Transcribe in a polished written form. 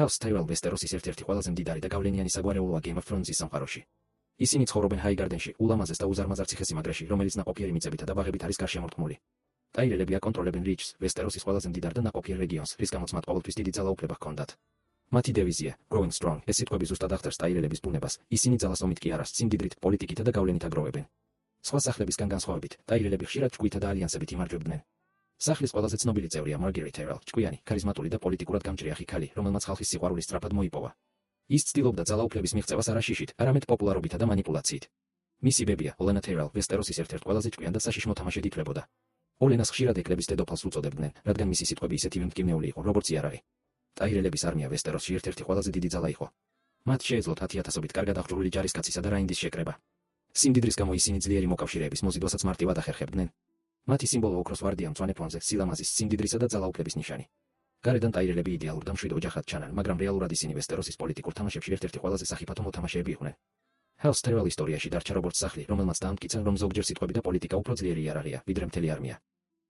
House Tyrell ვესტეროსის ერთ-ერთი ყველაზე მდიდარი და გავლენიანი საგვარეულოა Game of Thrones-ის სამყაროში. ისინი ცხოვრობენ ჰაიგარდენში, ულამაზეს და უზარმაზარ ციხესიმაგრეში, რომელიც ნაყოფიერი მიწებითა და ბაღებით არის გარშემორტყმული. ტაირელები აკონტროლებენ რიჩს, ვესტეროსის ყველაზე მდიდარ და ნაყოფიერ რეგიონს, რის გამოც მათ ყოველთვის დიდი ძალაუფლება ჰქონდათ. მათი დევიზია Growing Strong, ეს სიტყვები ზუსტად აღწერს ტაირელების ბუნებას, ისინი ძალას ომით კი არა, სიმდიდრით, პოლიტიკითა და გავლენით აგროვებენ. სხვა სახლებისგან განსხვავებით, ტაირელები ხშირად ჭკვითა და ალიანსებით იმარჯვებდნენ. სახლის ყველაზე ცნობილი წევრია Margaery Tyrell, ჭკვიანი, ქარიზმატული და პოლიტიკურად გამჭრიახი ქალი, რომელმაც ხალხის სიყვარული სწრაფად მოიპოვა. ის ცდილობდა ძალაუფლების მიღწევას არა შიშით, არამედ პოპულარობითა და манипуляციით. მისი ბებია, Olenna Tyrell, ვესტეროსის ერთ-ერთ ყველაზე ჭკვიან და საშიშ მოთამაშედ ითვლებოდა. Olenna-ს ხშირად ეკლების დედოფალს უწოდებდნენ, რადგან მისი სიტყვები ისეთივე მტკივნეული იყო, როგორც იარაღი. ტაირელების არმია ვესტეროსში ერთ-ერთი ყველაზე დიდი ძალა იყო. მათ შეეძლოთ 10,000-ობით კარგად აღჭურვილი ჯარისკაცისა და რაინდის შეკრება. სიმდიდრის გამო ისინი ძლიერი მოკავშირეების მოზიდვასაც მარტივად ახერხებდნენ. მათი სიმბოლო ოქროს ვარდია მწვანე ფონზე, სილამაზის, სიმდიდრისა და ძალაუფლების ნიშანი. გარედან ტაირელები იდეალურ და მშვიდ ოჯახად ჩანან, მაგრამ რეალურად ისინი ვესტეროსის პოლიტიკურ თამაშებში ერთ-ერთი ყველაზე სახიფათო მოთამაშეები იყვნენ. House Tyrell ისტორიაში დარჩა როგორც სახლი, რომელმაც დაამტკიცა, რომ ზოგჯერ სიტყვები და პოლიტიკა უფრო ძლიერი იარაღია, ვიდრე მთელი არმია.